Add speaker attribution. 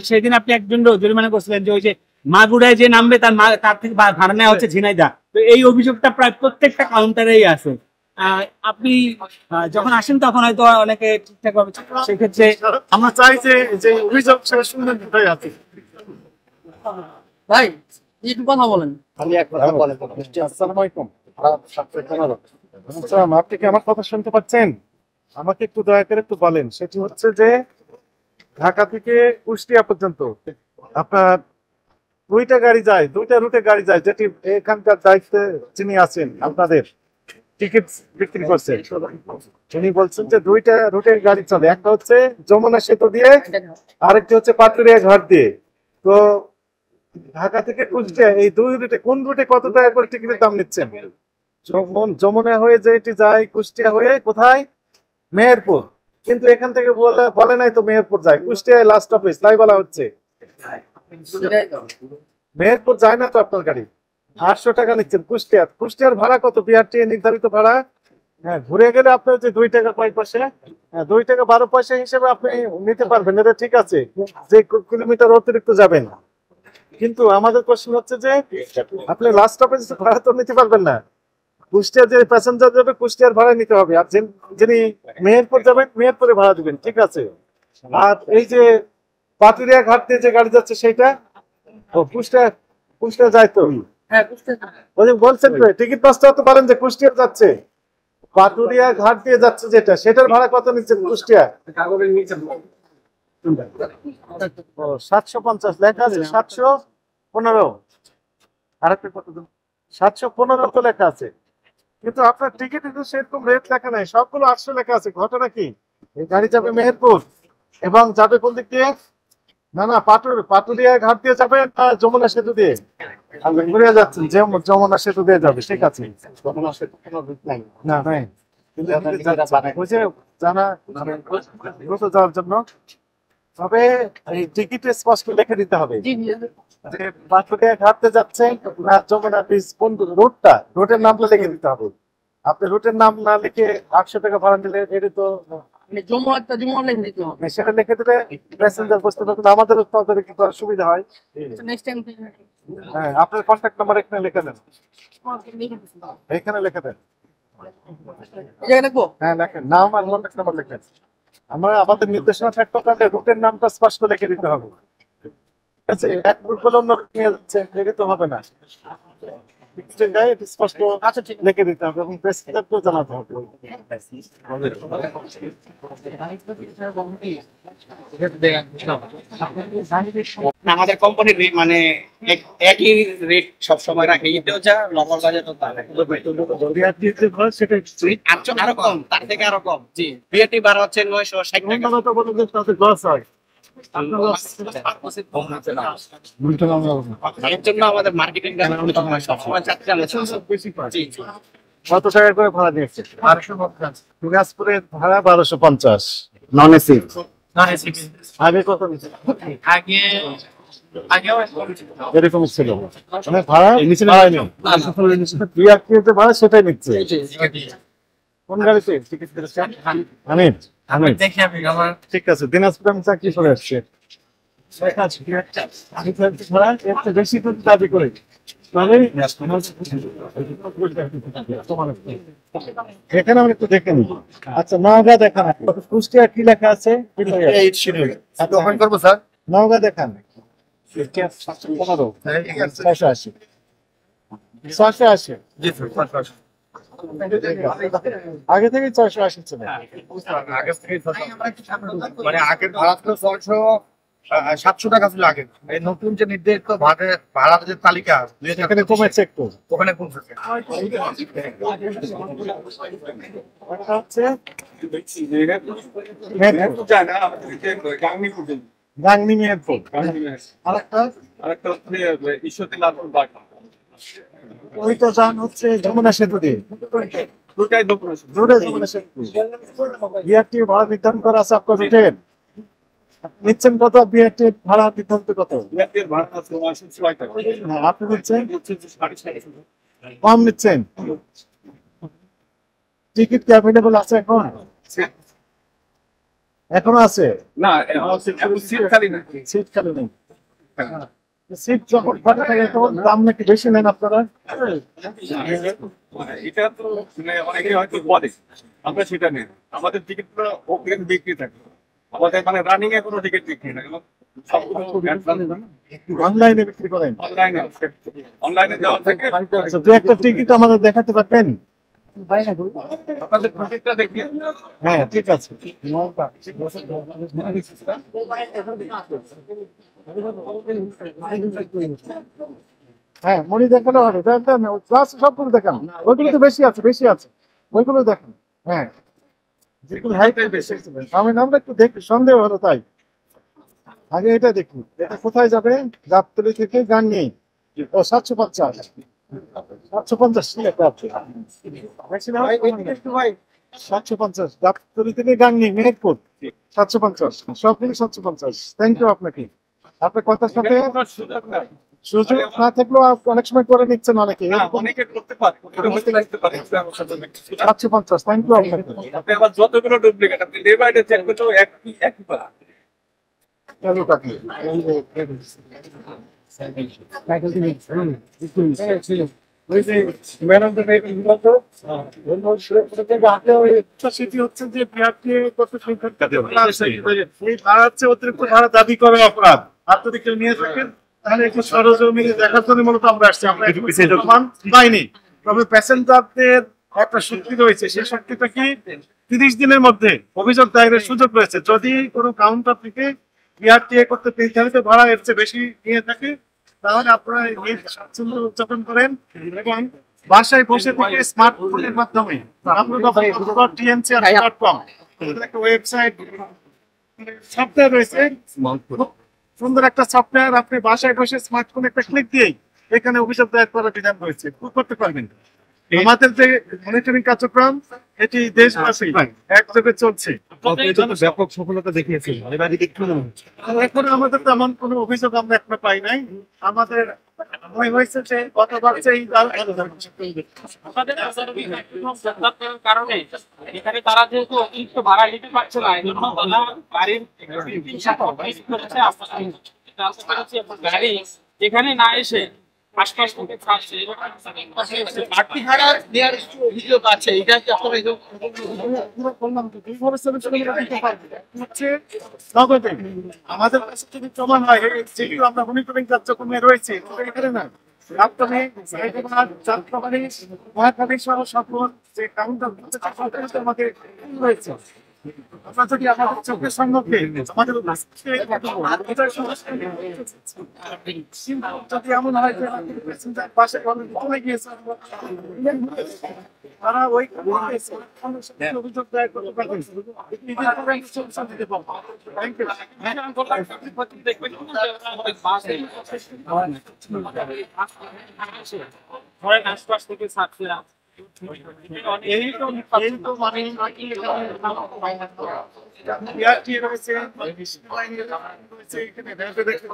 Speaker 1: সেদিন আপনি একজন জরিমানা করছিলেন যে ওই যে মাগুরায় যে নামবে তার থেকে ভাড়া নেওয়া হচ্ছে ঝিনাইদহ। তো এই অভিযোগটা প্রায় প্রত্যেকটা কাউন্টারেই আছে। আপনি যখন আসেন তখন হয়তো অনেকে ঠিকঠাক ভাবে, সেক্ষেত্রে
Speaker 2: আমরা চাই যে অভিযোগ শুনবেন কোথায় আছে
Speaker 3: ভাই একটু কথা বলেন।
Speaker 2: আসসালামু আলাইকুম। আপনি কি আমার কথা শুনতে পাচ্ছেন? আমাকে একটু দয়া করে একটু বলেন, সেটি হচ্ছে যে ঢাকা থেকে কুষ্টিয়া পর্যন্ত আপনার দুইটা গাড়ি যায়, দুইটা রুটে গাড়ি যায়, যেটি এখানকার দায়িত্বে যিনি আছেন আপনাদের টিকিট বিক্রি করছেন, তিনি বলছেন যে দুইটা রুটের গাড়ি চলে, একটা হচ্ছে যমুনা সেতু দিয়ে, আরেকটি হচ্ছে পাটুরিয়া ঘাট দিয়ে। তো ঢাকা থেকে কুষ্টিয়া এই দুই রুটে কোন রুটে কত টাকা করে টিকিটের দাম নিচ্ছেন? যমুনা হয়ে যেটি যায় কুষ্টিয়া হয়ে কোথায়? মেহেরপুর। কিন্তু এখান থেকে বলে নাই তো মেহেরপুর যায়, কুষ্টিয়ায় লাস্ট অফিস তাই বলা হচ্ছে। মেহেরপুর যায় না তো আপনার গাড়ি। 800 টাকা নিচ্ছেন কুষ্টিয়ার ভাড়া কত? বিআরটি নির্ধারিত ভাড়া। হ্যাঁ, ঘুরে গেলে আপনার যে 2 টাকা 5 পয়সা, 2 টাকা 12 পয়সা হিসেবে আপনি নিতে পারবেন, এটা ঠিক আছে যে কিলোমিটার অতিরিক্ত যাবেন। কিন্তু আমাদের প্রশ্ন হচ্ছে যে আপনি লাস্ট অফিস ভাড়া তো নিতে পারবেন না। কুষ্টিয়া যে প্যাসেঞ্জার যাবে কুষ্টিয়ার ভাড়া নিতে হবে, আর যিনি মেহেরপুর যাবেন মেহেরপুরে ভাড়া দিবেন, ঠিক আছে। আর এই যে পাটুরিয়া ঘাট দিয়ে যে গাড়ি যাচ্ছে সেইটা কুষ্টিয়া যায় তো?
Speaker 3: হ্যাঁ
Speaker 2: বলছেন টিকিট পাসটা তো বলেন যে কুষ্টিয়া যাচ্ছে, পাটুরিয়া ঘাট দিয়ে যাচ্ছে যেটা, সেটার ভাড়া কত নিচ্ছেন কুষ্টিয়া? 750 লেখা আছে, 715 আরেকটা কত 715 তো লেখা আছে, কিন্তু আপনার টিকিটে তো সেরকম রেট লেখা নাই, সবগুলো 800 লেখা আছে। ঘটনা কি? এই গাড়ি যাবে মেহেরপুর এবং যাবে কোন দিক দিয়ে? না পাটুরিয়া ঘাট দিয়ে যাবে না যমুনা সেতু দিয়ে? ঘুরে যাচ্ছেন যমুনা সেতু দিয়ে যাবে, ঠিক আছে। না নাই যাওয়ার জন্য, তবে এই টিকিটে স্পষ্ট লিখে দিতে হবে যে পাটুরিয়া ঘাটতে যাচ্ছে না যমুনা ব্রিজ, কোন রুটের নামটা লিখে দিতে হবে। আপনি রুটের নাম না লিখে 800 টাকা ভাড়া নিলে এটা তো সেটা লিখে দিলে প্যাসেঞ্জার বুঝতে পারবেন, আমাদের কি করার সুবিধা হয়। হ্যাঁ, আপনার কন্ট্যাক্ট নাম্বার এখানে লিখে দেন, এখানে লিখে দেন। হ্যাঁ লেখেন, নাম আর কন্ট্যাক্ট নাম্বার লিখেন। আমাদের নির্দেশনা থাকতে হবে রুটের নামটা স্পষ্ট লিখে দিতে হবে। ঠিক আছে, এক রুট বলে অন্য রুট নিয়ে যাচ্ছে, এটা তো হবে না। স্পষ্ট লিখে দিতে হবে এবং প্রেসক্রিপ্টও জানাতে হবে।
Speaker 1: আমাদের কোম্পানির মানে একই রেট সবসময় রাখে, এটাও যা নরমাল বাজারও
Speaker 2: সেটা
Speaker 1: আরো কম, তার থেকে আরো কম। জি, বিআরটি ভাড়া হচ্ছে 960 টাকা। এর জন্য আমাদের মার্কেটিং সবসময় চাচ্ছে
Speaker 2: কত টাকা করে ভাড়া দিয়েছে? দিনাজপুরের ভাড়া 1250 নন এসি। আগে কত নিচ্ছে? এরকম ছিল মানে ভাড়া ভাড়া সেটাই নিচ্ছে। কোন গাড়িতে টিকিট করেছেন? ঠিক আছে, দিনাজপুরে আমি চাকরি করে আসছি, বেশি তো দাবি করে এখানে আমি একটু দেখে নিই। আচ্ছা, নওগাঁ দেখান, কুষ্টিয়া কি লেখা আছে করবো স্যার? নওগাঁ দেখান, 680 আগে থেকে 680 ছিল,
Speaker 4: মানে আগের ভাড়া ছিল 700 টাকা ছিল আগে। এই নতুন যে নির্ধারিত ভাড়ার যে তালিকা
Speaker 2: এখানে কমেছে একটু,
Speaker 4: ওখানে কমছে।
Speaker 2: গাংনি মেহেরপুর, ওইটা যান হচ্ছে যমুনা সেতু দিয়ে, বিআরটি ভাড়া নির্ধারণ করা আছে আপনার রুটের। নিচ্ছেন কত বিআরটি ভাড়া নির্ধারিত কত? আপনি নিচ্ছেন কম নিচ্ছেন। টিকিট কি অ্যাভেলেবল আছে এখন? এখনো আছে?
Speaker 3: না সিট খালি না।
Speaker 2: সিট খালি নেই। সিট যখন ফাঁকা থাকে তখন দাম নাকি বেশি নেন আপনারা?
Speaker 3: এটা তো মানে অনেকে হয়তো বলে, আমরা সেটা নেই। আমাদের টিকিট গুলো ওপেন বিক্রি থাকে, আমাদের মানে রানিং এ কোনো টিকিট বিক্রি না,
Speaker 2: অনলাইনে বিক্রি করেন?
Speaker 3: অনলাইনে অনলাইনে দেওয়া থাকে।
Speaker 2: আচ্ছা, দু একটা টিকিট আমাদের দেখাতে পারবেন?
Speaker 3: আপনাদের টিকিটটা দেখি।
Speaker 2: হ্যাঁ ঠিক আছে। হ্যাঁ মনি দেখানো হবে, সবগুলো দেখান, ওইগুলো তো বেশি আছে, বেশি আছে, ওইগুলো দেখেন। হ্যাঁ যেগুলো হাইটাই বেশি, আমরা একটু দেখি, সন্দেহ হলো তাই। আগে এটা দেখুন, এটা কোথায় যাবে? গাবতলী থেকে গাংনী। ও 750, 750 ঠিক আছে। 750 গাবতলী থেকে গাংনী মেহেরপুর, 750, সবগুলো 750। থ্যাংক ইউ আপনাকে। আপনার কথার সাথে সুযোগ না থাকলেও অনেক সময় করে নিচ্ছেন অনেকে।
Speaker 3: অনেকে করতে পারে,
Speaker 2: 750, থ্যাংক ইউ আপনাকে।
Speaker 3: আপনি আবার যতগুলো ডুপ্লিকেট আপনি ডে বাই ডে চেক করতেও একই পারা।
Speaker 2: চলো কাকি। সেটি হচ্ছে যে বিআরটিএ কত সংখ্যক এই ভাড়া হচ্ছে অতিরিক্ত ভাড়া দাবি করে অপরাধ। আপনাদের কেউ নিয়ে থাকেন তাহলে একটু সরজমিনে দেখার জন্য মূলত আমরা আসছি। আমরা প্রমাণ পাইনি, তবে প্যাসেঞ্জারদের একটা শক্তি রয়েছে, সেই শক্তিটা কি 30 দিনের মধ্যে অভিযোগ দায়েরের সুযোগ রয়েছে। যদি কোনো কাউন্টার থেকে বিআরটিএ করতে নির্ধারিত ভাড়া এর চেয়ে বেশি নিয়ে থাকে তাহলে আপনারা এই স্বাচ্ছন্দ্য উদযাপন করেন এবং বাসায় বসে থেকে স্মার্টফোনের মাধ্যমে www.tncr.com একটা ওয়েবসাইট সফটওয়্যার রয়েছে, সুন্দর একটা সফটওয়্যার। আপনি বাসায় বসে স্মার্টফোনে একটা ক্লিক দিয়েই এখানে অভিযোগ দায়ের করার বিধান রয়েছে, করতে পারবেন। আমাদের যে মনিটরিং কার্যক্রম এটি দেশব্যাপী একযোগে চলছে।
Speaker 5: ব্যাপক সফলতা দেখিয়েছে।
Speaker 2: এখন আমাদের তেমন কোনো অভিযোগ আমরা এখনো পাই নাই। আমাদের মনে হয়েছে যে গতবার সেই
Speaker 1: কারণে এখানে তারা যেহেতু অতিরিক্ত ভাড়া নিতে পারছে না, এই জন্য তারা গাড়ির গাড়ি এখানে না এসে আশপাশ থেকে ছাড়ছে। বাড়তি ভাড়া দেওয়ার অভিযোগ আছে, এটা কি আপনারা
Speaker 2: আমাদের কাছে যদি প্রমাণ হয় যেগুলো আমরা মনিটরিং কার্যক্রমে রয়েছে এখানে না রাপ্তানি যাত্রাবাড়ি মহাখালী সহ সকল যে কাউন্টার আমাদের রয়েছে, আমরা যদি আমাদের চোখের সম্মুখে আমাদের যদি এমন হয় যে পাশে কমে গিয়েছে তারা ওই অভিযোগ দায়ের করতে পারবেন।
Speaker 1: আশপাশ থেকে ছাড়ছে না।
Speaker 2: এই তো মানে বিআরটিএ রয়েছে, সেনাবাহিনী রয়েছে, এখানে র্যাবে রয়েছে,